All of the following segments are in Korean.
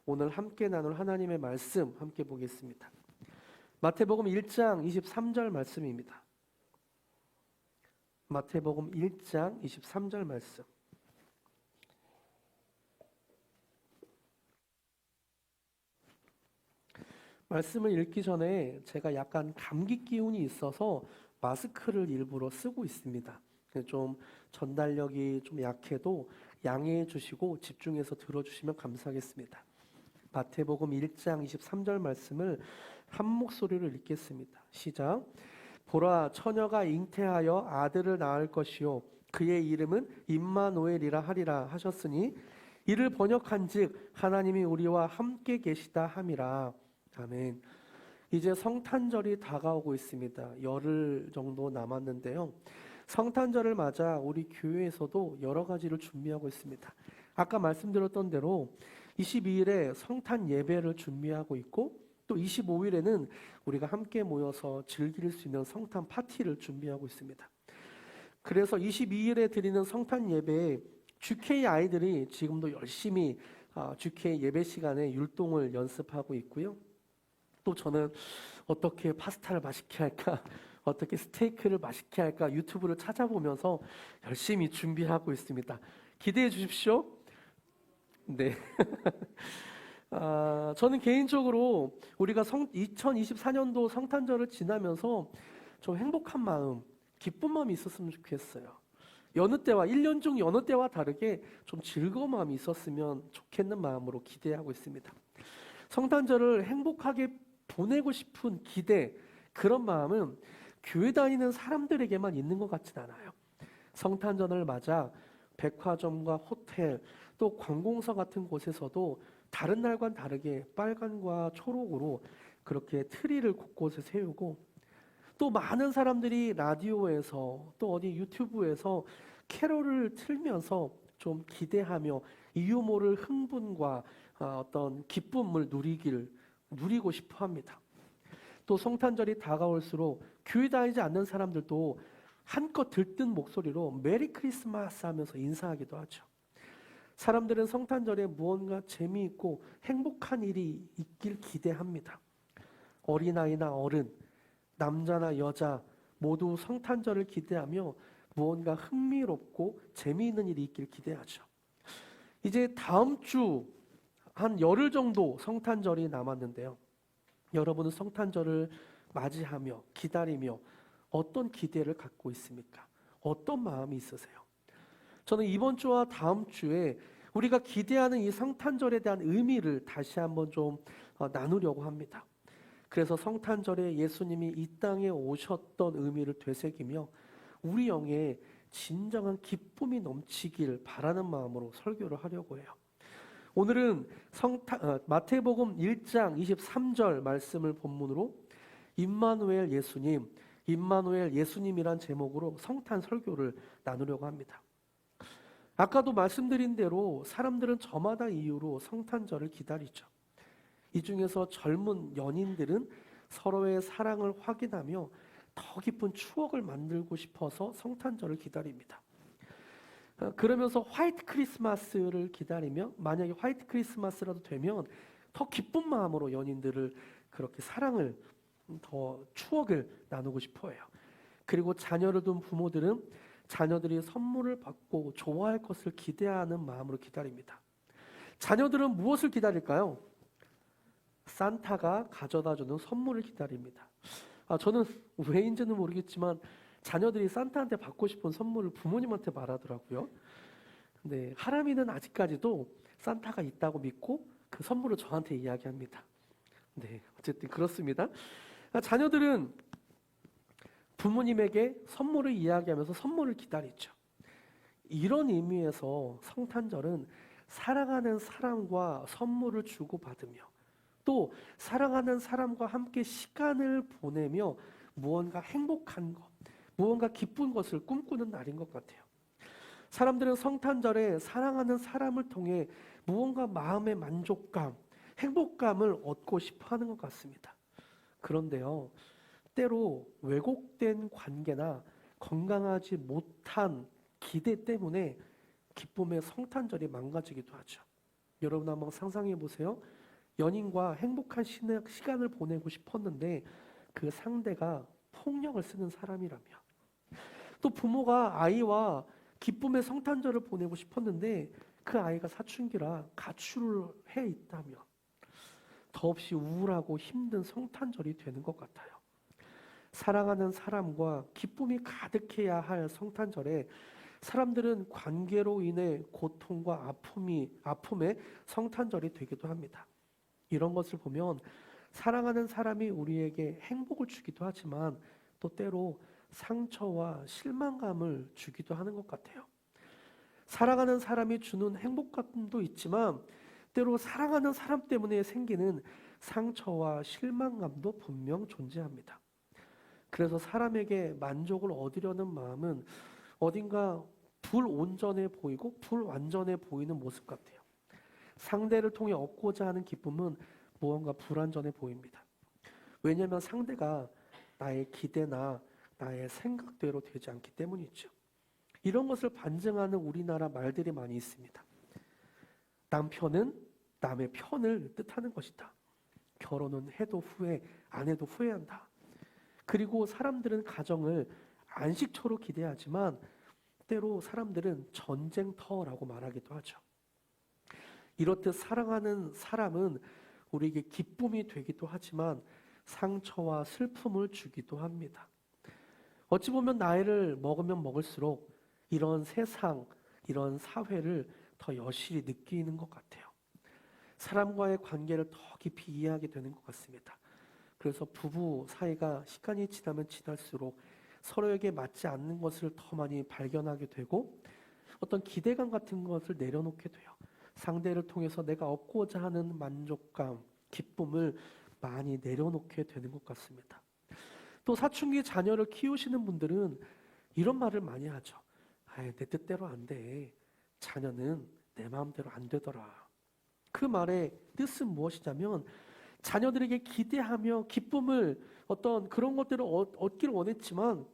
오늘 함께 나눌 하나님의 말씀 함께 보겠습니다. 마태복음 1장 23절 말씀입니다. 마태복음 1장 23절 말씀. 말씀을 읽기 전에 제가 약간 감기 기운이 있어서 마스크를 일부러 쓰고 있습니다. 좀 전달력이 좀 약해도 양해해 주시고 집중해서 들어주시면 감사하겠습니다. 마태복음 1장 23절 말씀을 한 목소리로 읽겠습니다. 시작. 보라, 처녀가 잉태하여 아들을 낳을 것이요 그의 이름은 임마누엘이라 하리라 하셨으니 이를 번역한즉 하나님이 우리와 함께 계시다 함이라. 아멘. 이제 성탄절이 다가오고 있습니다. 열흘 정도 남았는데요. 성탄절을 맞아 우리 교회에서도 여러 가지를 준비하고 있습니다. 아까 말씀드렸던 대로 22일에 성탄 예배를 준비하고 있고 또 25일에는 우리가 함께 모여서 즐길 수 있는 성탄 파티를 준비하고 있습니다. 그래서 22일에 드리는 성탄 예배에 GK 아이들이 지금도 열심히 GK 예배 시간에 율동을 연습하고 있고요. 또 저는 어떻게 파스타를 맛있게 할까, 어떻게 스테이크를 맛있게 할까 유튜브를 찾아보면서 열심히 준비하고 있습니다. 기대해 주십시오. 네. 저는 개인적으로 우리가 2024년도 성탄절을 지나면서 좀 행복한 마음, 기쁜 마음이 있었으면 좋겠어요. 여느 때와 1년 중 여느 때와 다르게 좀 즐거운 마음이 있었으면 좋겠는 마음으로 기대하고 있습니다. 성탄절을 행복하게 보내고 싶은 기대, 그런 마음은 교회 다니는 사람들에게만 있는 것 같진 않아요. 성탄절을 맞아 백화점과 호텔 또 관공서 같은 곳에서도 다른 날과는 다르게 빨간과 초록으로 그렇게 트리를 곳곳에 세우고 또 많은 사람들이 라디오에서 또 어디 유튜브에서 캐롤을 틀면서 좀 기대하며 이유 모를 흥분과 어떤 기쁨을 누리고 싶어 합니다. 또 성탄절이 다가올수록 교회 다니지 않는 사람들도 한껏 들뜬 목소리로 메리 크리스마스 하면서 인사하기도 하죠. 사람들은 성탄절에 무언가 재미있고 행복한 일이 있길 기대합니다. 어린아이나 어른, 남자나 여자 모두 성탄절을 기대하며 무언가 흥미롭고 재미있는 일이 있길 기대하죠. 이제 다음 주 한 열흘 정도 성탄절이 남았는데요. 여러분은 성탄절을 맞이하며 기다리며 어떤 기대를 갖고 있습니까? 어떤 마음이 있으세요? 저는 이번 주와 다음 주에 우리가 기대하는 이 성탄절에 대한 의미를 다시 한번 좀 나누려고 합니다. 그래서 성탄절에 예수님이 이 땅에 오셨던 의미를 되새기며 우리 영에 진정한 기쁨이 넘치길 바라는 마음으로 설교를 하려고 해요. 오늘은 마태복음 1장 23절 말씀을 본문으로 임마누엘 예수님, 임마누엘 예수님이란 제목으로 성탄 설교를 나누려고 합니다. 아까도 말씀드린 대로 사람들은 저마다 이유로 성탄절을 기다리죠. 이 중에서 젊은 연인들은 서로의 사랑을 확인하며 더 깊은 추억을 만들고 싶어서 성탄절을 기다립니다. 그러면서 화이트 크리스마스를 기다리며 만약에 화이트 크리스마스라도 되면 더 기쁜 마음으로 연인들을 그렇게 사랑을 더 추억을 나누고 싶어 해요. 그리고 자녀를 둔 부모들은 자녀들이 선물을 받고 좋아할 것을 기대하는 마음으로 기다립니다. 자녀들은 무엇을 기다릴까요? 산타가 가져다주는 선물을 기다립니다. 저는 왜인지는 모르겠지만 자녀들이 산타한테 받고 싶은 선물을 부모님한테 말하더라고요. 근데 하람이는 아직까지도 산타가 있다고 믿고 그 선물을 저한테 이야기합니다. 네, 어쨌든 그렇습니다. 자녀들은 부모님에게 선물을 이야기하면서 선물을 기다리죠. 이런 의미에서 성탄절은 사랑하는 사람과 선물을 주고받으며 또 사랑하는 사람과 함께 시간을 보내며 무언가 행복한 것, 무언가 기쁜 것을 꿈꾸는 날인 것 같아요. 사람들은 성탄절에 사랑하는 사람을 통해 무언가 마음의 만족감, 행복감을 얻고 싶어 하는 것 같습니다. 그런데요, 때로 왜곡된 관계나 건강하지 못한 기대 때문에 기쁨의 성탄절이 망가지기도 하죠. 여러분 한번 상상해 보세요. 연인과 행복한 시간을 보내고 싶었는데 그 상대가 폭력을 쓰는 사람이라면, 또 부모가 아이와 기쁨의 성탄절을 보내고 싶었는데 그 아이가 사춘기라 가출을 해 있다면 더없이 우울하고 힘든 성탄절이 되는 것 같아요. 사랑하는 사람과 기쁨이 가득해야 할 성탄절에 사람들은 관계로 인해 고통과 아픔의 성탄절이 되기도 합니다. 이런 것을 보면 사랑하는 사람이 우리에게 행복을 주기도 하지만 또 때로 상처와 실망감을 주기도 하는 것 같아요. 사랑하는 사람이 주는 행복감도 있지만 때로 사랑하는 사람 때문에 생기는 상처와 실망감도 분명 존재합니다. 그래서 사람에게 만족을 얻으려는 마음은 어딘가 불온전해 보이고 불완전해 보이는 모습 같아요. 상대를 통해 얻고자 하는 기쁨은 무언가 불완전해 보입니다. 왜냐하면 상대가 나의 기대나 나의 생각대로 되지 않기 때문이죠. 이런 것을 반증하는 우리나라 말들이 많이 있습니다. 남편은 남의 편을 뜻하는 것이다. 결혼은 해도 후회, 안 해도 후회한다. 그리고 사람들은 가정을 안식처로 기대하지만 때로 사람들은 전쟁터라고 말하기도 하죠. 이렇듯 사랑하는 사람은 우리에게 기쁨이 되기도 하지만 상처와 슬픔을 주기도 합니다. 어찌 보면 나이를 먹으면 먹을수록 이런 세상, 이런 사회를 더 여실히 느끼는 것 같아요. 사람과의 관계를 더 깊이 이해하게 되는 것 같습니다. 그래서 부부 사이가 시간이 지나면 지날수록 서로에게 맞지 않는 것을 더 많이 발견하게 되고 어떤 기대감 같은 것을 내려놓게 돼요. 상대를 통해서 내가 얻고자 하는 만족감, 기쁨을 많이 내려놓게 되는 것 같습니다. 또 사춘기 자녀를 키우시는 분들은 이런 말을 많이 하죠. 내 뜻대로 안 돼. 자녀는 내 마음대로 안 되더라. 그 말의 뜻은 무엇이냐면 자녀들에게 기대하며 기쁨을 어떤 그런 것들을 얻기를 원했지만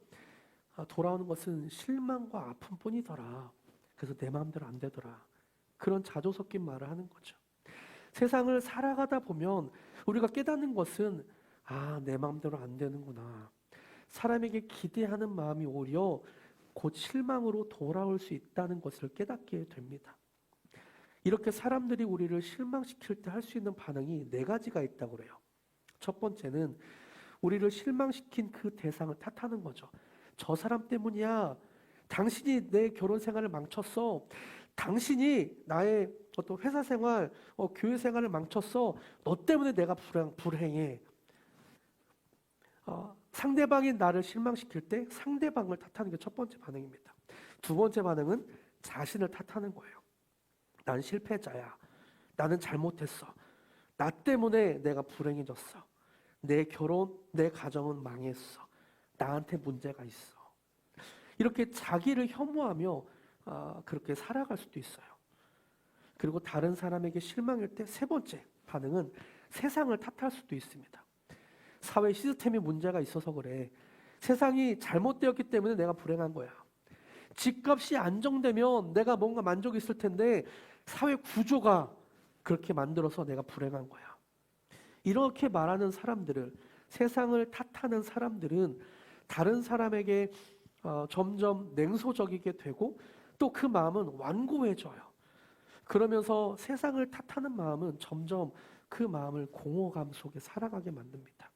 돌아오는 것은 실망과 아픔뿐이더라. 그래서 내 마음대로 안 되더라. 그런 자조 섞인 말을 하는 거죠. 세상을 살아가다 보면 우리가 깨닫는 것은 내 마음대로 안 되는구나. 사람에게 기대하는 마음이 오히려 곧 실망으로 돌아올 수 있다는 것을 깨닫게 됩니다. 이렇게 사람들이 우리를 실망시킬 때 할 수 있는 반응이 4가지가 있다고 그래요. 첫 번째는 우리를 실망시킨 그 대상을 탓하는 거죠. 저 사람 때문이야. 당신이 내 결혼 생활을 망쳤어. 당신이 나의 어떤 회사 생활, 교회 생활을 망쳤어. 너 때문에 내가 불행해. 상대방이 나를 실망시킬 때 상대방을 탓하는 게 첫 번째 반응입니다. 두 번째 반응은 자신을 탓하는 거예요. 난 실패자야. 나는 잘못했어. 나 때문에 내가 불행해졌어. 내 결혼, 내 가정은 망했어. 나한테 문제가 있어. 이렇게 자기를 혐오하며 그렇게 살아갈 수도 있어요. 그리고 다른 사람에게 실망일 때 세 번째 반응은 세상을 탓할 수도 있습니다. 사회 시스템에 문제가 있어서 그래. 세상이 잘못되었기 때문에 내가 불행한 거야. 집값이 안정되면 내가 뭔가 만족이 있을 텐데 사회 구조가 그렇게 만들어서 내가 불행한 거야. 이렇게 말하는 사람들을, 세상을 탓하는 사람들은 다른 사람에게 점점 냉소적이게 되고 또 그 마음은 완고해져요. 그러면서 세상을 탓하는 마음은 점점 그 마음을 공허감 속에 살아가게 만듭니다.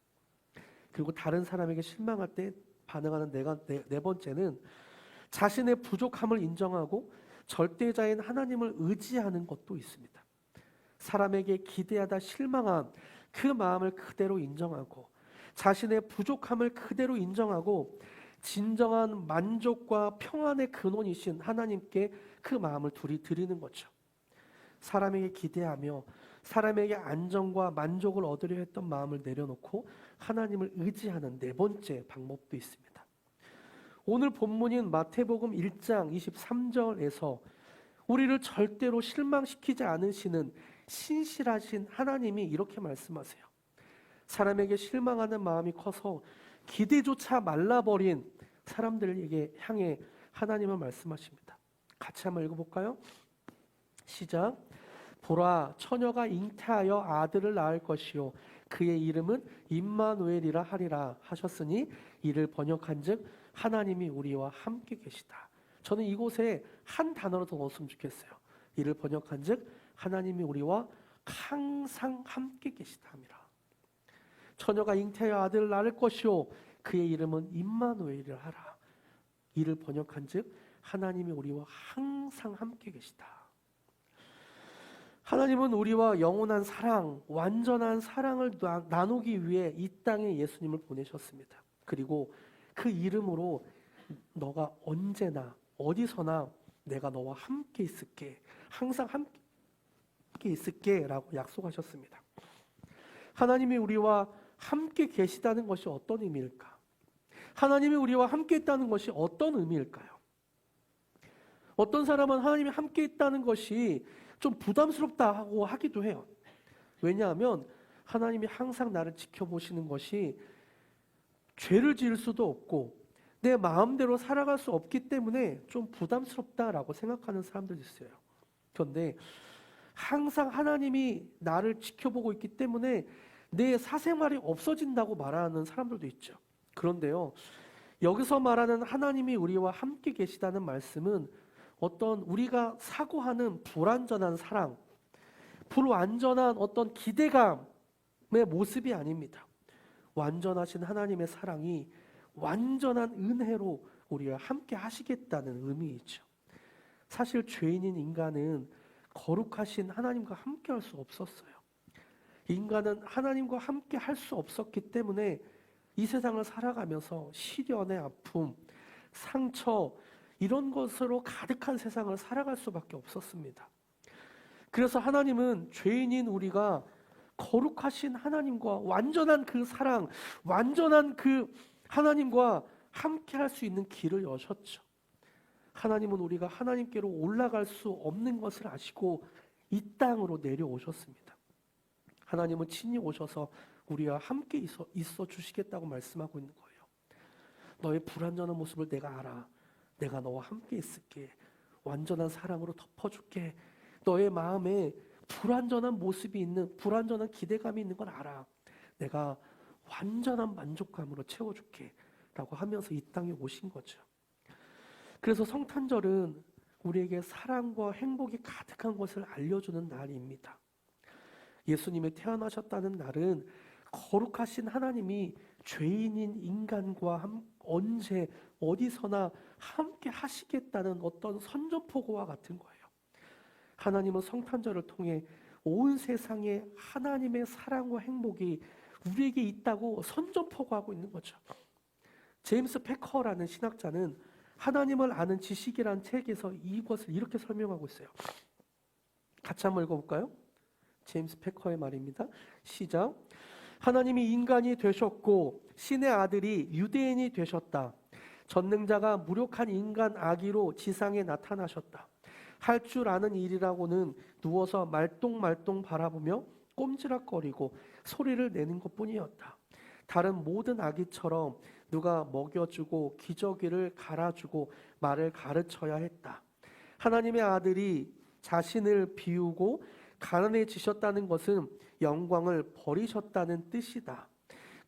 그리고 다른 사람에게 실망할 때 반응하는 네 번째는 자신의 부족함을 인정하고 절대자인 하나님을 의지하는 것도 있습니다. 사람에게 기대하다 실망한 그 마음을 그대로 인정하고 자신의 부족함을 그대로 인정하고 진정한 만족과 평안의 근원이신 하나님께 그 마음을 드리는 거죠. 사람에게 기대하며 사람에게 안정과 만족을 얻으려 했던 마음을 내려놓고 하나님을 의지하는 네 번째 방법도 있습니다. 오늘 본문인 마태복음 1장 23절에서 우리를 절대로 실망시키지 않으시는 신실하신 하나님이 이렇게 말씀하세요. 사람에게 실망하는 마음이 커서 기대조차 말라버린 사람들에게 향해 하나님은 말씀하십니다. 같이 한번 읽어볼까요? 시작. 보라, 처녀가 잉태하여 아들을 낳을 것이요 그의 이름은 임마누엘이라 하리라 하셨으니 이를 번역한즉 하나님이 우리와 함께 계시다. 저는 이곳에 한 단어로 더 넣었으면 좋겠어요. 이를 번역한즉 하나님이 우리와 항상 함께 계시다 함이라. 처녀가 잉태하여 아들을 낳을 것이요 그의 이름은 임마누엘이라 하라. 이를 번역한즉 하나님이 우리와 항상 함께 계시다. 하나님은 우리와 영원한 사랑, 완전한 사랑을 나누기 위해 이 땅에 예수님을 보내셨습니다. 그리고 그 이름으로 너가 언제나 어디서나 내가 너와 함께 있을게, 항상 함께 있을게 라고 약속하셨습니다. 하나님이 우리와 함께 계시다는 것이 어떤 의미일까? 하나님이 우리와 함께 있다는 것이 어떤 의미일까요? 어떤 사람은 하나님이 함께 있다는 것이 좀 부담스럽다고 하기도 해요. 왜냐하면 하나님이 항상 나를 지켜보시는 것이 죄를 지을 수도 없고 내 마음대로 살아갈 수 없기 때문에 좀 부담스럽다라고 생각하는 사람들이 있어요. 그런데 항상 하나님이 나를 지켜보고 있기 때문에 내 사생활이 없어진다고 말하는 사람들도 있죠. 그런데요, 여기서 말하는 하나님이 우리와 함께 계시다는 말씀은 어떤 우리가 사고하는 불완전한 사랑, 불완전한 어떤 기대감의 모습이 아닙니다. 완전하신 하나님의 사랑이 완전한 은혜로 우리와 함께 하시겠다는 의미이죠. 사실 죄인인 인간은 거룩하신 하나님과 함께 할 수 없었어요. 인간은 하나님과 함께 할 수 없었기 때문에 이 세상을 살아가면서 시련의 아픔, 상처 이런 것으로 가득한 세상을 살아갈 수밖에 없었습니다. 그래서 하나님은 죄인인 우리가 거룩하신 하나님과 완전한 그 사랑, 완전한 그 하나님과 함께 할 수 있는 길을 여셨죠. 하나님은 우리가 하나님께로 올라갈 수 없는 것을 아시고 이 땅으로 내려오셨습니다. 하나님은 친히 오셔서 우리와 함께 있어 주시겠다고 말씀하고 있는 거예요. 너의 불완전한 모습을 내가 알아. 내가 너와 함께 있을게. 완전한 사랑으로 덮어줄게. 너의 마음에 불완전한 모습이 있는, 불완전한 기대감이 있는 걸 알아. 내가 완전한 만족감으로 채워줄게 라고 하면서 이 땅에 오신 거죠. 그래서 성탄절은 우리에게 사랑과 행복이 가득한 것을 알려주는 날입니다. 예수님이 태어나셨다는 날은 거룩하신 하나님이 죄인인 인간과 언제 어디서나 함께 하시겠다는 어떤 선전포고와 같은 거예요. 하나님은 성탄절을 통해 온 세상에 하나님의 사랑과 행복이 우리에게 있다고 선전포고하고 있는 거죠. 제임스 패커라는 신학자는 하나님을 아는 지식이라는 책에서 이것을 이렇게 설명하고 있어요. 같이 한번 읽어볼까요? 제임스 패커의 말입니다. 시작. 하나님이 인간이 되셨고 신의 아들이 유대인이 되셨다. 전능자가 무력한 인간 아기로 지상에 나타나셨다. 할 줄 아는 일이라고는 누워서 말똥말똥 바라보며 꼼지락거리고 소리를 내는 것뿐이었다. 다른 모든 아기처럼 누가 먹여주고 기저귀를 갈아주고 말을 가르쳐야 했다. 하나님의 아들이 자신을 비우고 가난해지셨다는 것은 영광을 버리셨다는 뜻이다.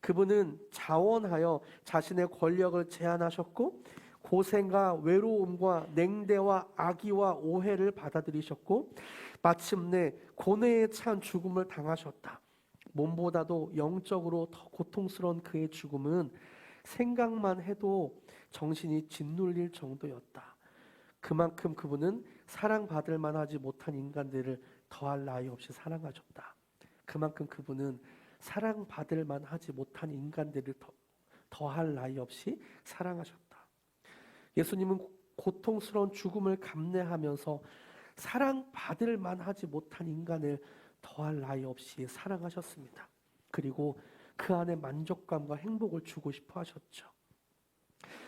그분은 자원하여 자신의 권력을 제한하셨고 고생과 외로움과 냉대와 악의와 오해를 받아들이셨고 마침내 고뇌에 찬 죽음을 당하셨다. 몸보다도 영적으로 더 고통스러운 그의 죽음은 생각만 해도 정신이 짓눌릴 정도였다. 그만큼 그분은 사랑받을 만하지 못한 인간들을 더할 나위 없이 사랑하셨다. 그만큼 그분은 사랑받을 만하지 못한 인간들을 더할 나위 없이 사랑하셨다. 예수님은 고통스러운 죽음을 감내하면서 사랑받을 만하지 못한 인간을 더할 나위 없이 사랑하셨습니다. 그리고 그 안에 만족감과 행복을 주고 싶어 하셨죠.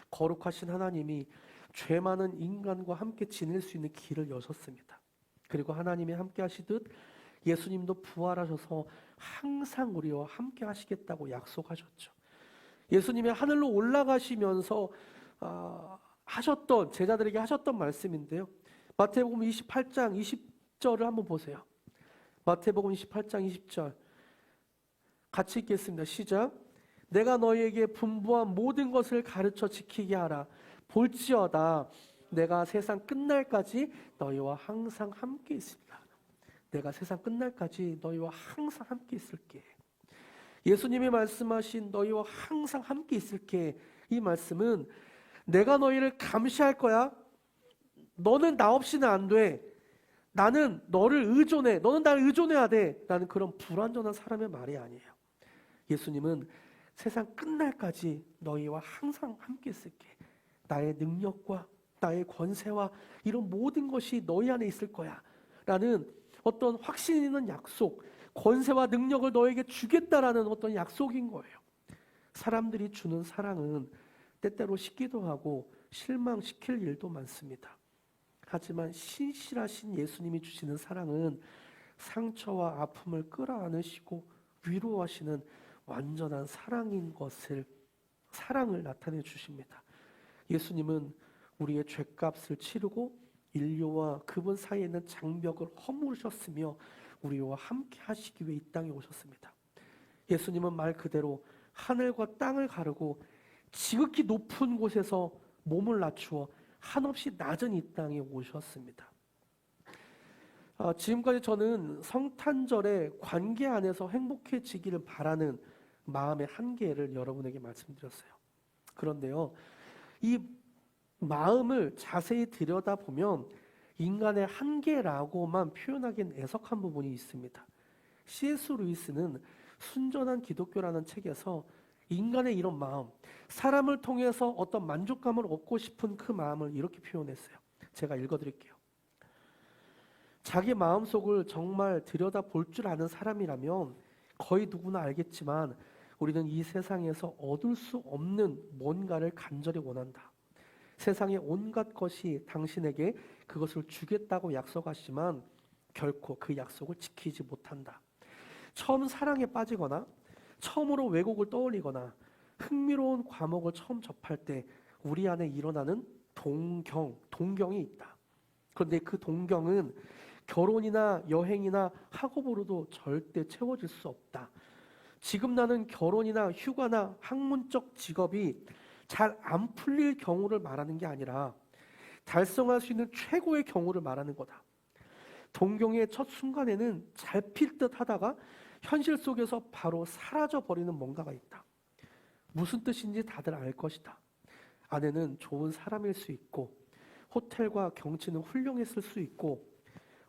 거룩하신 하나님이 죄 많은 인간과 함께 지낼 수 있는 길을 여셨습니다. 그리고 하나님이 함께 하시듯 예수님도 부활하셔서 항상 우리와 함께 하시겠다고 약속하셨죠. 예수님이 하늘로 올라가시면서 하셨던 제자들에게 하셨던 말씀인데요. 마태복음 28장 20절을 한번 보세요. 마태복음 28장 20절 같이 읽겠습니다. 시작. 내가 너희에게 분부한 모든 것을 가르쳐 지키게 하라. 볼지어다 내가 세상 끝날까지 너희와 항상 함께 있으리라. 내가 세상 끝날까지 너희와 항상 함께 있을게. 예수님이 말씀하신 너희와 항상 함께 있을게, 이 말씀은 내가 너희를 감시할 거야. 너는 나 없이는 안 돼. 나는 너를 의존해. 너는 나를 의존해야 돼. 라는 그런 불완전한 사람의 말이 아니에요. 예수님은 세상 끝날까지 너희와 항상 함께 있을게. 나의 능력과 나의 권세와 이런 모든 것이 너희 안에 있을 거야. 라는 어떤 확신 있는 약속, 권세와 능력을 너에게 주겠다라는 어떤 약속인 거예요. 사람들이 주는 사랑은 때때로 식기도 하고 실망시킬 일도 많습니다. 하지만 신실하신 예수님이 주시는 사랑은 상처와 아픔을 끌어안으시고 위로하시는 완전한 사랑인 것을, 사랑을 나타내 주십니다. 예수님은 우리의 죄값을 치르고 인류와 그분 사이에 있는 장벽을 허물으셨으며 우리와 함께 하시기 위해 이 땅에 오셨습니다. 예수님은 말 그대로 하늘과 땅을 가르고 지극히 높은 곳에서 몸을 낮추어 한없이 낮은 이 땅에 오셨습니다. 지금까지 저는 성탄절의 관계 안에서 행복해지기를 바라는 마음의 한계를 여러분에게 말씀드렸어요. 그런데요, 이 마음을 자세히 들여다보면 인간의 한계라고만 표현하기엔 애석한 부분이 있습니다. C.S. 루이스는 순전한 기독교라는 책에서 인간의 이런 마음, 사람을 통해서 어떤 만족감을 얻고 싶은 그 마음을 이렇게 표현했어요. 제가 읽어드릴게요. 자기 마음속을 정말 들여다볼 줄 아는 사람이라면 거의 누구나 알겠지만 우리는 이 세상에서 얻을 수 없는 뭔가를 간절히 원한다. 세상의 온갖 것이 당신에게 그것을 주겠다고 약속하지만 결코 그 약속을 지키지 못한다. 처음 사랑에 빠지거나 처음으로 외국을 떠올리거나 흥미로운 과목을 처음 접할 때 우리 안에 일어나는 동경이 있다. 그런데 그 동경은 결혼이나 여행이나 학업으로도 절대 채워질 수 없다. 지금 나는 결혼이나 휴가나 학문적 직업이 잘 안 풀릴 경우를 말하는 게 아니라 달성할 수 있는 최고의 경우를 말하는 거다. 동경의 첫 순간에는 잘 필 듯 하다가 현실 속에서 바로 사라져버리는 뭔가가 있다. 무슨 뜻인지 다들 알 것이다. 아내는 좋은 사람일 수 있고 호텔과 경치는 훌륭했을 수 있고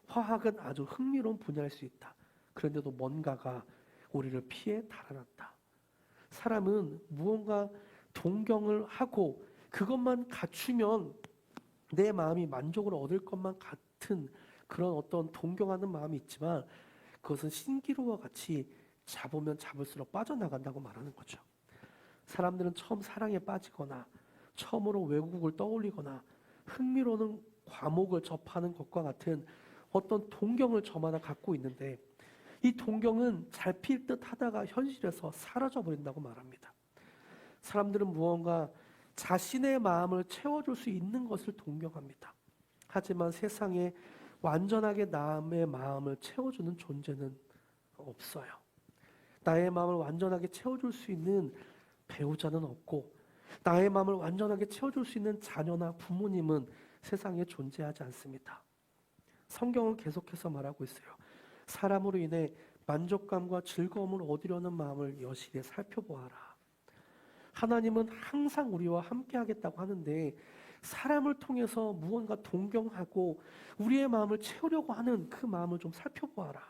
화학은 아주 흥미로운 분야일 수 있다. 그런데도 뭔가가 우리를 피해 달아났다. 사람은 무언가 동경을 하고 그것만 갖추면 내 마음이 만족을 얻을 것만 같은 그런 어떤 동경하는 마음이 있지만 그것은 신기루와 같이 잡으면 잡을수록 빠져나간다고 말하는 거죠. 사람들은 처음 사랑에 빠지거나 처음으로 외국을 떠올리거나 흥미로운 과목을 접하는 것과 같은 어떤 동경을 저마다 갖고 있는데 이 동경은 잘 필 듯 하다가 현실에서 사라져 버린다고 말합니다. 사람들은 무언가 자신의 마음을 채워줄 수 있는 것을 동경합니다. 하지만 세상에 완전하게 남의 마음을 채워주는 존재는 없어요. 나의 마음을 완전하게 채워줄 수 있는 배우자는 없고 나의 마음을 완전하게 채워줄 수 있는 자녀나 부모님은 세상에 존재하지 않습니다. 성경은 계속해서 말하고 있어요. 사람으로 인해 만족감과 즐거움을 얻으려는 마음을 여실히 살펴보아라. 하나님은 항상 우리와 함께 하겠다고 하는데 사람을 통해서 무언가 동경하고 우리의 마음을 채우려고 하는 그 마음을 좀 살펴보아라.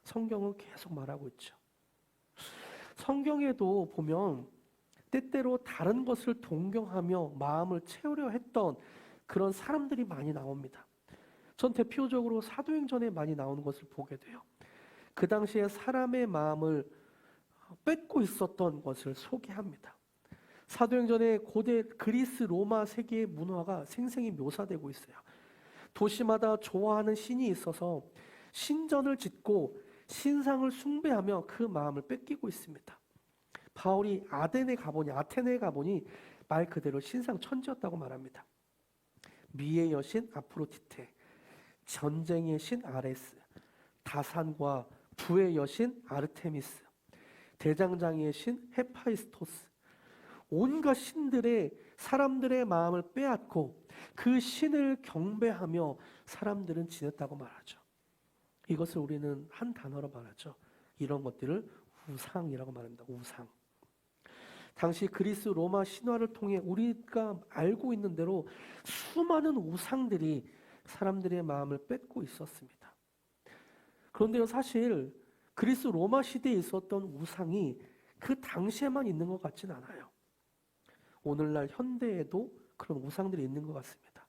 성경은 계속 말하고 있죠. 성경에도 보면 때때로 다른 것을 동경하며 마음을 채우려 했던 그런 사람들이 많이 나옵니다. 전 대표적으로 사도행전에 많이 나오는 것을 보게 돼요. 그 당시에 사람의 마음을 뺏고 있었던 것을 소개합니다. 사도행전에 고대 그리스 로마 세계의 문화가 생생히 묘사되고 있어요. 도시마다 좋아하는 신이 있어서 신전을 짓고 신상을 숭배하며 그 마음을 뺏기고 있습니다. 바울이 아테네에 가보니 말 그대로 신상 천지였다고 말합니다. 미의 여신 아프로디테, 전쟁의 신 아레스, 다산과 부의 여신 아르테미스, 대장장이의 신 헤파이스토스, 온갖 신들의 사람들의 마음을 빼앗고 그 신을 경배하며 사람들은 지냈다고 말하죠. 이것을 우리는 한 단어로 말하죠. 이런 것들을 우상이라고 말합니다. 우상. 당시 그리스 로마 신화를 통해 우리가 알고 있는 대로 수많은 우상들이 사람들의 마음을 뺏고 있었습니다. 그런데요, 사실 그리스 로마 시대에 있었던 우상이 그 당시에만 있는 것 같진 않아요. 오늘날 현대에도 그런 우상들이 있는 것 같습니다.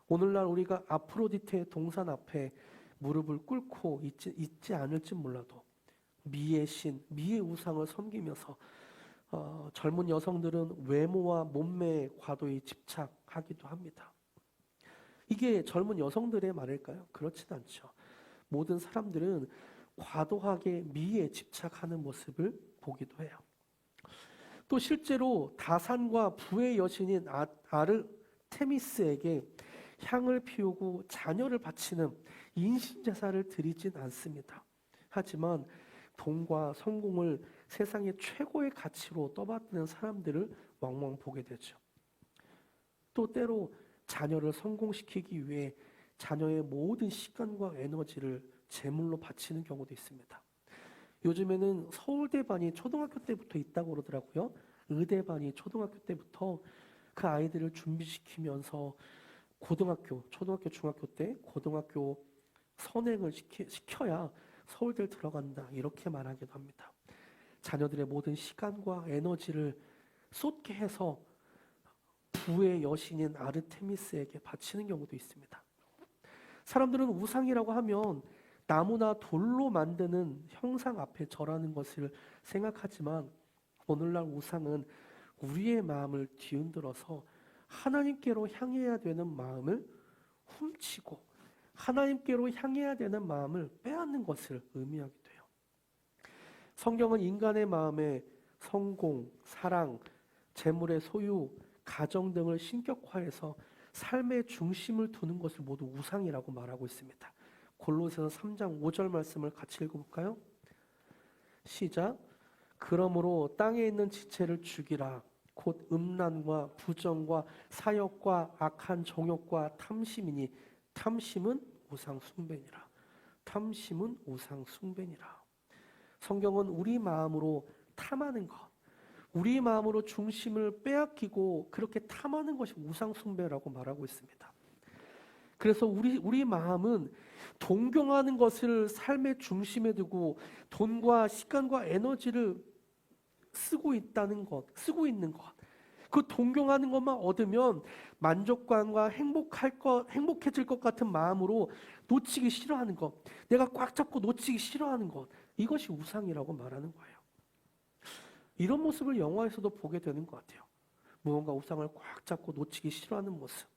오늘날 우리가 아프로디테의 동산 앞에 무릎을 꿇고 있지 않을지 몰라도 미의 신, 미의 우상을 섬기면서 젊은 여성들은 외모와 몸매에 과도히 집착하기도 합니다. 이게 젊은 여성들의 말일까요? 그렇진 않죠. 모든 사람들은 과도하게 미에 집착하는 모습을 보기도 해요. 또 실제로 다산과 부의 여신인 아르테미스에게 향을 피우고 자녀를 바치는 인신제사를 드리진 않습니다. 하지만 돈과 성공을 세상의 최고의 가치로 떠받드는 사람들을 왕왕 보게 되죠. 또 때로 자녀를 성공시키기 위해 자녀의 모든 시간과 에너지를 제물로 바치는 경우도 있습니다. 요즘에는 서울대반이 초등학교 때부터 있다고 그러더라고요. 의대반이 초등학교 때부터 그 아이들을 준비시키면서 초등학교, 중학교 때 고등학교 선행을 시켜야 서울대를 들어간다 이렇게 말하기도 합니다. 자녀들의 모든 시간과 에너지를 쏟게 해서 부의 여신인 아르테미스에게 바치는 경우도 있습니다. 사람들은 우상이라고 하면 나무나 돌로 만드는 형상 앞에 절하는 것을 생각하지만 오늘날 우상은 우리의 마음을 뒤흔들어서 하나님께로 향해야 되는 마음을 훔치고 하나님께로 향해야 되는 마음을 빼앗는 것을 의미하기도 해요. 성경은 인간의 마음에 성공, 사랑, 재물의 소유, 가정 등을 신격화해서 삶의 중심을 두는 것을 모두 우상이라고 말하고 있습니다. 골로새서 3장 5절 말씀을 같이 읽어볼까요? 시작. 그러므로 땅에 있는 지체를 죽이라. 곧 음란과 부정과 사욕과 악한 정욕과 탐심이니 탐심은 우상 숭배니라. 탐심은 우상 숭배니라. 성경은 우리 마음으로 탐하는 것, 우리 마음으로 중심을 빼앗기고 그렇게 탐하는 것이 우상 숭배라고 말하고 있습니다. 그래서 우리 마음은 동경하는 것을 삶의 중심에 두고 돈과 시간과 에너지를 쓰고 있는 것. 그 동경하는 것만 얻으면 만족감과 행복해질 것 같은 마음으로 놓치기 싫어하는 것. 내가 꽉 잡고 놓치기 싫어하는 것. 이것이 우상이라고 말하는 거예요. 이런 모습을 영화에서도 보게 되는 것 같아요. 무언가 우상을 꽉 잡고 놓치기 싫어하는 모습.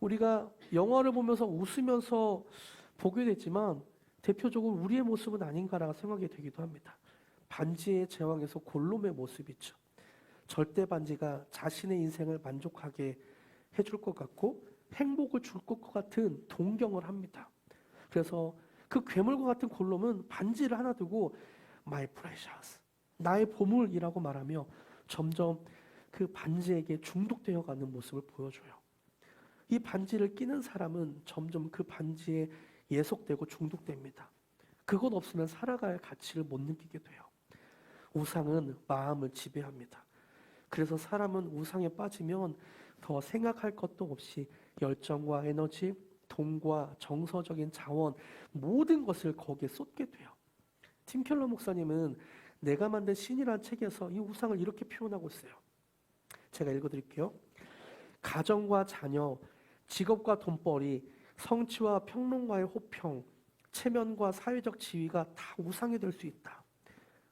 우리가 영화를 보면서 웃으면서 보게 되지만 대표적으로 우리의 모습은 아닌가라고 생각이 되기도 합니다. 반지의 제왕에서 골롬의 모습이죠. 절대 반지가 자신의 인생을 만족하게 해줄 것 같고 행복을 줄 것 같은 동경을 합니다. 그래서 그 괴물과 같은 골롬은 반지를 하나 두고 My precious, 나의 보물이라고 말하며 점점 그 반지에게 중독되어 가는 모습을 보여줘요. 이 반지를 끼는 사람은 점점 그 반지에 예속되고 중독됩니다. 그것 없으면 살아갈 가치를 못 느끼게 돼요. 우상은 마음을 지배합니다. 그래서 사람은 우상에 빠지면 더 생각할 것도 없이 열정과 에너지, 돈과 정서적인 자원, 모든 것을 거기에 쏟게 돼요. 팀 켈러 목사님은 내가 만든 신이라는 책에서 이 우상을 이렇게 표현하고 있어요. 제가 읽어드릴게요. 가정과 자녀, 직업과 돈벌이, 성취와 평론가의 호평, 체면과 사회적 지위가 다 우상이 될 수 있다.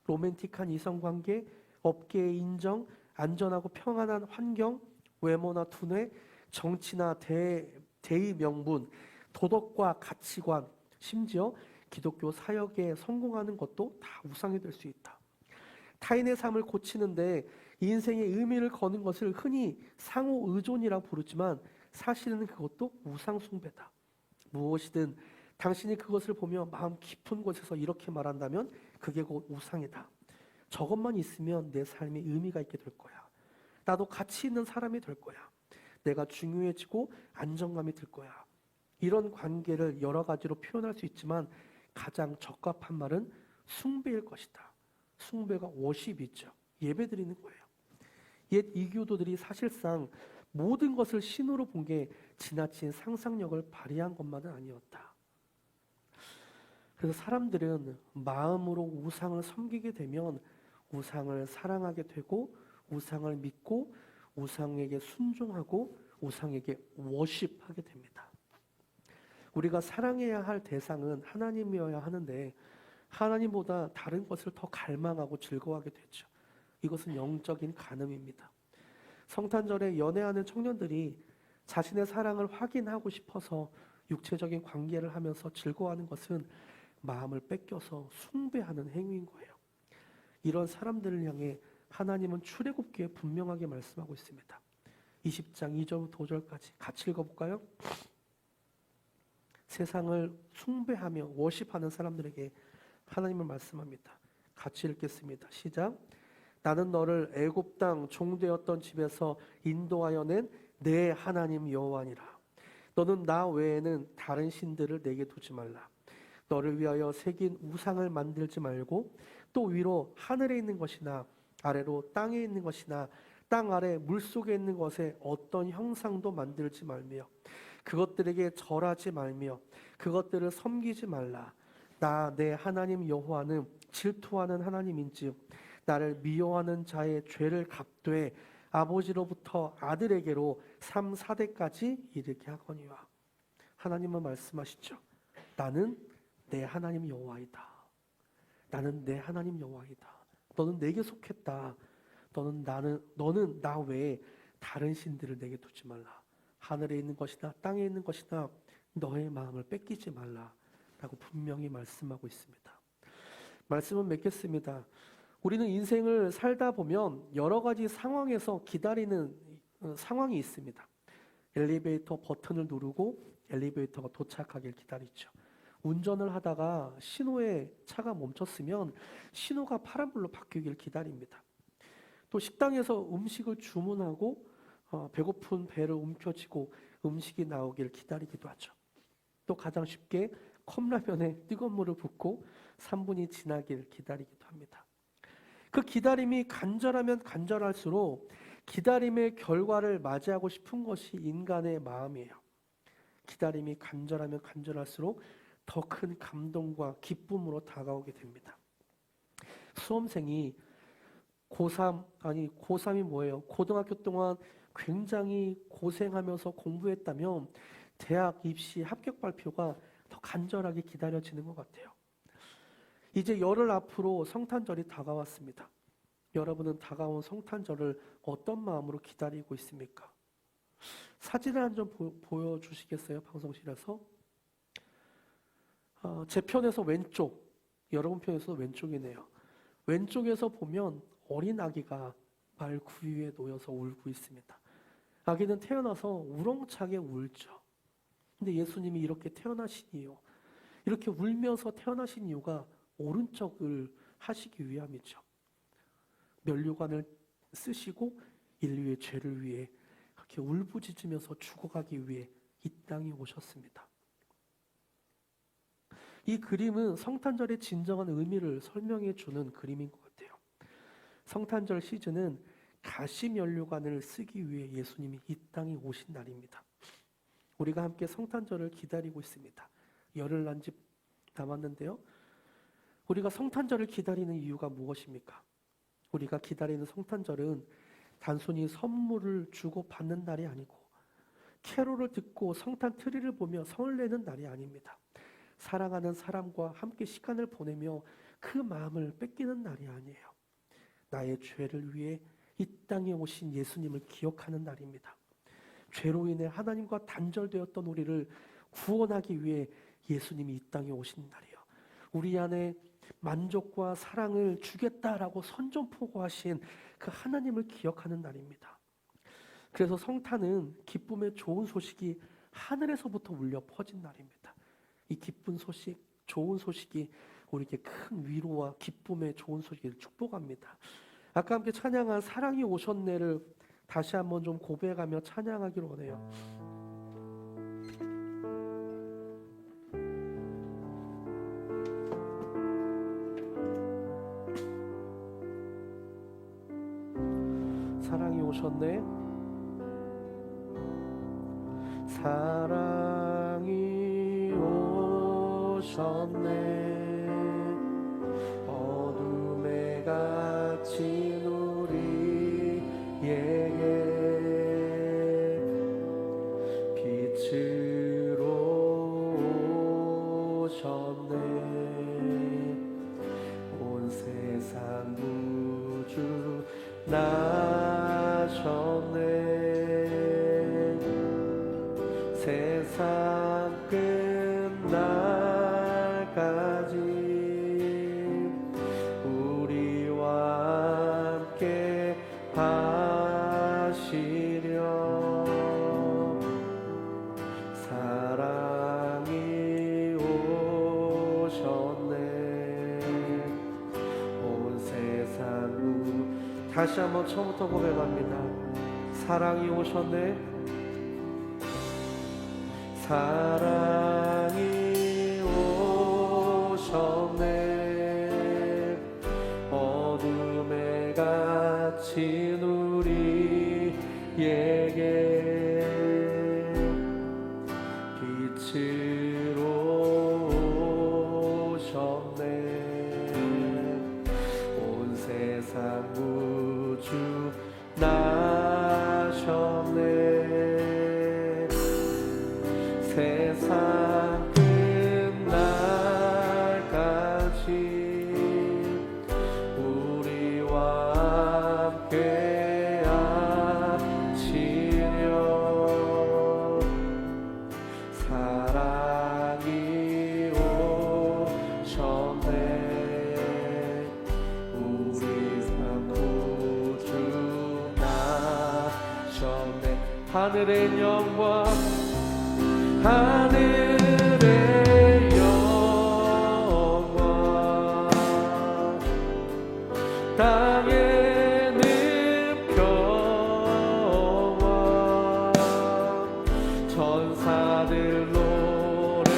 로맨틱한 이성관계, 업계의 인정, 안전하고 평안한 환경, 외모나 두뇌, 정치나 대의 명분, 도덕과 가치관, 심지어 기독교 사역에 성공하는 것도 다 우상이 될 수 있다. 타인의 삶을 고치는데 인생의 의미를 거는 것을 흔히 상호 의존이라고 부르지만 사실은 그것도 우상 숭배다. 무엇이든 당신이 그것을 보며 마음 깊은 곳에서 이렇게 말한다면 그게 곧 우상이다. 저것만 있으면 내 삶에 의미가 있게 될 거야. 나도 가치 있는 사람이 될 거야. 내가 중요해지고 안정감이 들 거야. 이런 관계를 여러 가지로 표현할 수 있지만 가장 적합한 말은 숭배일 것이다. 숭배가 워십이죠. 예배드리는 거예요. 옛 이교도들이 사실상 모든 것을 신으로 본 게 지나친 상상력을 발휘한 것만은 아니었다. 그래서 사람들은 마음으로 우상을 섬기게 되면 우상을 사랑하게 되고 우상을 믿고 우상에게 순종하고 우상에게 워십하게 됩니다. 우리가 사랑해야 할 대상은 하나님이어야 하는데 하나님보다 다른 것을 더 갈망하고 즐거워하게 되죠. 이것은 영적인 간음입니다. 성탄절에 연애하는 청년들이 자신의 사랑을 확인하고 싶어서 육체적인 관계를 하면서 즐거워하는 것은 마음을 뺏겨서 숭배하는 행위인 거예요. 이런 사람들을 향해 하나님은 출애굽기에 분명하게 말씀하고 있습니다. 20장 2절부터 5절까지 같이 읽어볼까요? 세상을 숭배하며 워십하는 사람들에게 하나님은 말씀합니다. 같이 읽겠습니다. 시작. 나는 너를 애굽 땅 종되었던 집에서 인도하여 낸 내 하나님 여호와니라. 너는 나 외에는 다른 신들을 내게 두지 말라. 너를 위하여 새긴 우상을 만들지 말고 또 위로 하늘에 있는 것이나 아래로 땅에 있는 것이나 땅 아래 물속에 있는 것에 어떤 형상도 만들지 말며 그것들에게 절하지 말며 그것들을 섬기지 말라. 나 내 하나님 여호와는 질투하는 하나님인즉 나를 미워하는 자의 죄를 갚되 아버지로부터 아들에게로 3, 4대까지 이르게 하거니와. 하나님은 말씀하시죠. 나는 내 하나님 여호와이다. 나는 내 하나님 여호와이다. 너는 내게 속했다. 너는 나 외에 다른 신들을 내게 두지 말라. 하늘에 있는 것이나 땅에 있는 것이나 너의 마음을 뺏기지 말라. 라고 분명히 말씀하고 있습니다. 말씀은 맺겠습니다. 우리는 인생을 살다 보면 여러 가지 상황에서 기다리는 상황이 있습니다. 엘리베이터 버튼을 누르고 엘리베이터가 도착하길 기다리죠. 운전을 하다가 신호에 차가 멈췄으면 신호가 파란불로 바뀌길 기다립니다. 또 식당에서 음식을 주문하고 배고픈 배를 움켜쥐고 음식이 나오길 기다리기도 하죠. 또 가장 쉽게 컵라면에 뜨거운 물을 붓고 3분이 지나길 기다리기도 합니다. 그 기다림이 간절하면 간절할수록 기다림의 결과를 맞이하고 싶은 것이 인간의 마음이에요. 기다림이 간절하면 간절할수록 더 큰 감동과 기쁨으로 다가오게 됩니다. 수험생이 고3이 뭐예요? 고등학교 동안 굉장히 고생하면서 공부했다면 대학 입시 합격 발표가 더 간절하게 기다려지는 것 같아요. 이제 열흘 앞으로 성탄절이 다가왔습니다. 여러분은 다가온 성탄절을 어떤 마음으로 기다리고 있습니까? 사진을 한 점 보여주시겠어요? 방송실에서. 제 편에서 왼쪽, 여러분 편에서 왼쪽이네요. 왼쪽에서 보면 어린 아기가 말 구유에 놓여서 울고 있습니다. 아기는 태어나서 우렁차게 울죠. 근데 예수님이 이렇게 태어나신 이유, 이렇게 울면서 태어나신 이유가 오른쪽을 하시기 위함이죠. 면류관을 쓰시고 인류의 죄를 위해 그렇게 울부짖으면서 죽어가기 위해 이 땅에 오셨습니다. 이 그림은 성탄절의 진정한 의미를 설명해 주는 그림인 것 같아요. 성탄절 시즌은 가시면류관을 쓰기 위해 예수님이 이 땅에 오신 날입니다. 우리가 함께 성탄절을 기다리고 있습니다. 열흘 남짓 남았는데요. 우리가 성탄절을 기다리는 이유가 무엇입니까? 우리가 기다리는 성탄절은 단순히 선물을 주고 받는 날이 아니고 캐롤을 듣고 성탄 트리를 보며 설레는 날이 아닙니다. 사랑하는 사람과 함께 시간을 보내며 그 마음을 뺏기는 날이 아니에요. 나의 죄를 위해 이 땅에 오신 예수님을 기억하는 날입니다. 죄로 인해 하나님과 단절되었던 우리를 구원하기 위해 예수님이 이 땅에 오신 날이에요. 우리 안에 만족과 사랑을 주겠다라고 선전포고하신 그 하나님을 기억하는 날입니다. 그래서 성탄은 기쁨의 좋은 소식이 하늘에서부터 울려 퍼진 날입니다. 이 기쁜 소식, 좋은 소식이 우리에게 큰 위로와 기쁨의 좋은 소식을 축복합니다. 아까 함께 찬양한 사랑이 오셨네를 다시 한번 좀 고백하며 찬양하기로 원해요. 사랑이 오셨네. 사랑이 오셨네. 어둠에 갇힌 우리에게 빛으로 오셨네. 온 세상 구주 나셨네. 세상 끝날까지 우리와 함께 하시려. 사랑이 오셨네. 온 세상 다시 한번 처음부터 고백합니다. 사랑이 오셨네. 사랑이 오셨네. 어둠에 갇힌 우리에게 빛으로 오셨네. 온 세상 구주 나셨네. 세상 끝날까지 우리와 함께 하시려. 사랑이 오셨네. 우리 삶 구주 나셨네. 하늘의 영광 하늘의 영광 땅에는 평화. 천사들 노래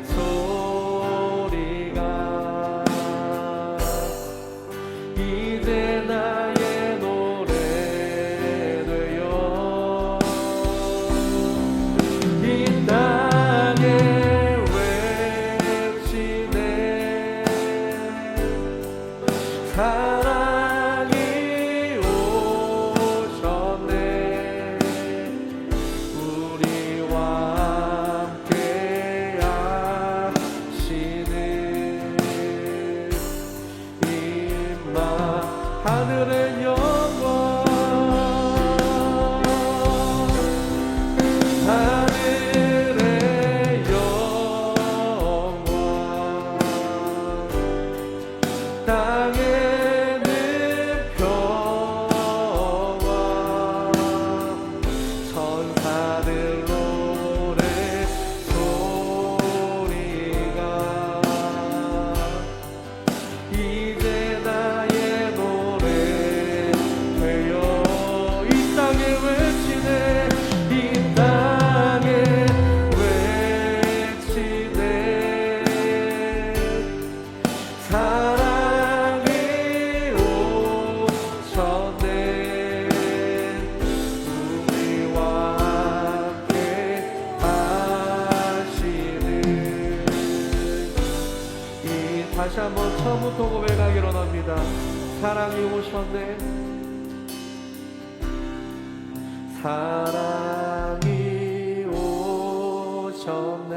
소리가 이제 나의 노래 되어 이 땅에 외치네. 사랑이 오셨네. 우리와 함께 하시는 임마. 하늘의 영광 하늘의 영광 땅에는 평화. 천사들 노래 소리가 이제 나의 노래 되어 이 땅에 외치네. 이 땅에 외치네. 사랑이 오셨네. 우리와 함께 하시는 이 다시 한번 처음부터 고백하기로 합니다. 사랑이 오셨네. 사랑이 오셨네.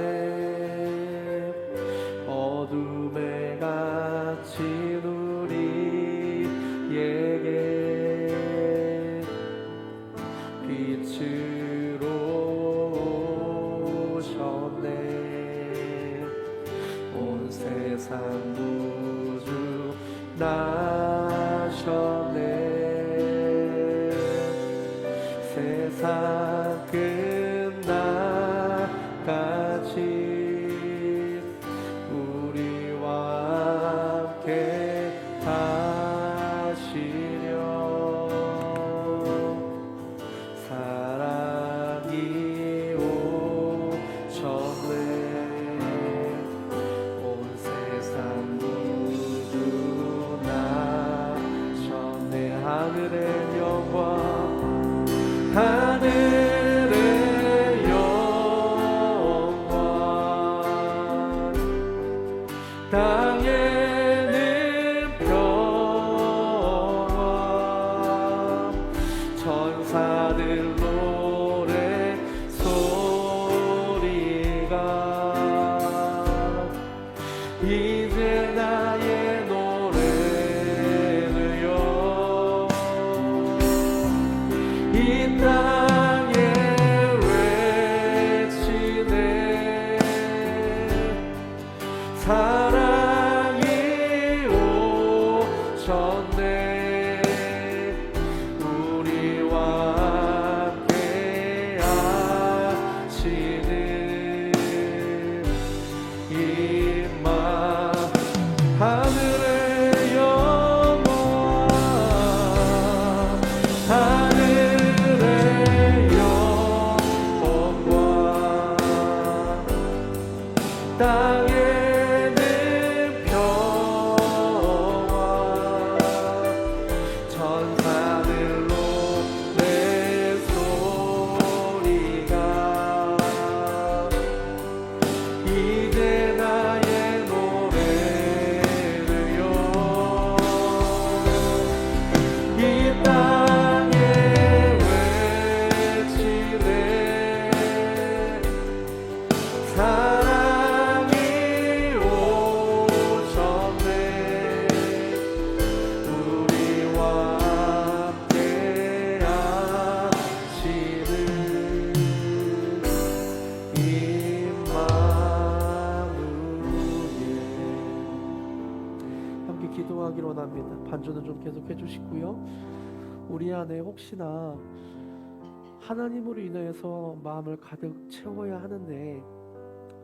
어둠에 갇힌 우리에게 빛으로 오셨네. 온 세상 구주 나셨네. 세상 끝날까지 땅에는 평화 천사들로 내 소리가 이제 나의 노래를요 이 땅에 외치네 사랑이 오셨네 우리와 함께 하시는 임마누엘 함께 기도하기로 원합니다. 반주는 좀 계속 해주시고요. 우리 안에 혹시나 하나님으로 인하여서 마음을 가득 채워야 하는데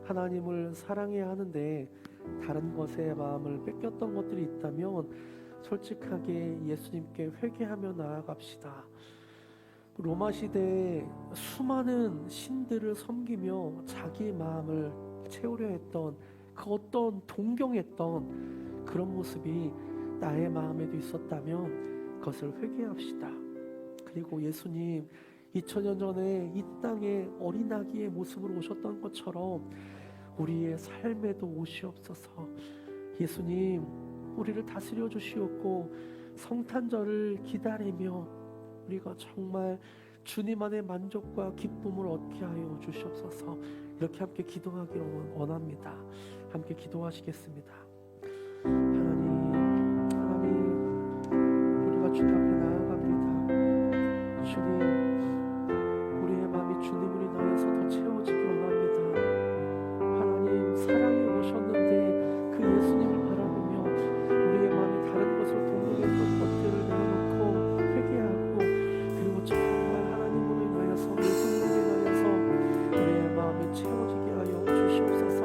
하나님을 사랑해야 하는데 다른 것에 마음을 뺏겼던 것들이 있다면 솔직하게 예수님께 회개하며 나아갑시다. 로마 시대에 수많은 신들을 섬기며 자기 마음을 채우려 했던 그 어떤 동경했던 그런 모습이 나의 마음에도 있었다면 그것을 회개합시다. 그리고 예수님 2000년 전에 이 땅에 어린아기의 모습으로 오셨던 것처럼 우리의 삶에도 오시옵소서. 예수님 우리를 다스려 주시옵고 성탄절을 기다리며 우리가 정말 주님 안의 만족과 기쁨을 얻게 하여 주시옵소서. 이렇게 함께 기도하기를 원합니다. 함께 기도하시겠습니다. 하나님 우리가 주님 앞에 나아갑니다. 주님 우리의 마음이 주님을 인하여서 더 채워지기 원합니다. 하나님 사랑이 오셨는데 그 예수님을 바라보며 우리의 마음이 다른 것으로 동경했던 것들을 내려놓고 회개하고 그리고 정말 하나님으로 인하여서 예수님으로 인하여서 우리의 마음이 채워지게 하여 주시옵소서.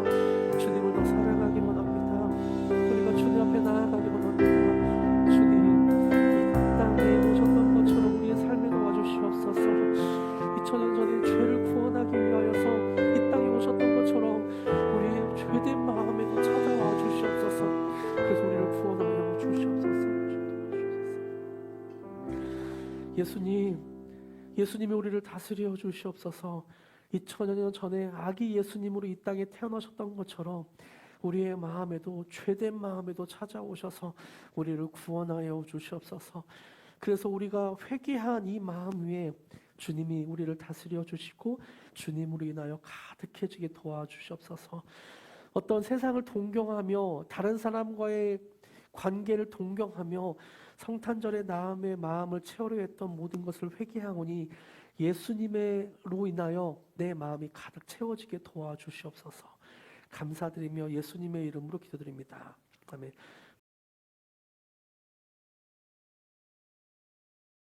주님을 더 사랑하기 원합니다. 우리가 주님 앞에 나아가기 원합니다. 주님 이 땅에 오셨던 것처럼 우리의 삶에도 와주시옵소서. 2000년 전에 죄를 구원하기 위하여서 이 땅에 오셨던 것처럼 우리의 죄된 마음에도 찾아와 주시옵소서. 그래서 우리를 구원하여 주시옵소서. 예수님이 우리를 다스려 주시옵소서. 2000년 전에 아기 예수님으로 이 땅에 태어나셨던 것처럼 우리의 마음에도 죄된 마음에도 찾아오셔서 우리를 구원하여 주시옵소서. 그래서 우리가 회개한 이 마음 위에 주님이 우리를 다스려 주시고 주님으로 인하여 가득해지게 도와주시옵소서. 어떤 세상을 동경하며 다른 사람과의 관계를 동경하며 성탄절에 나음의 마음을 채우려 했던 모든 것을 회개하오니 예수님으로 인하여 내 마음이 가득 채워지게 도와주시옵소서. 감사드리며 예수님의 이름으로 기도드립니다. 아멘.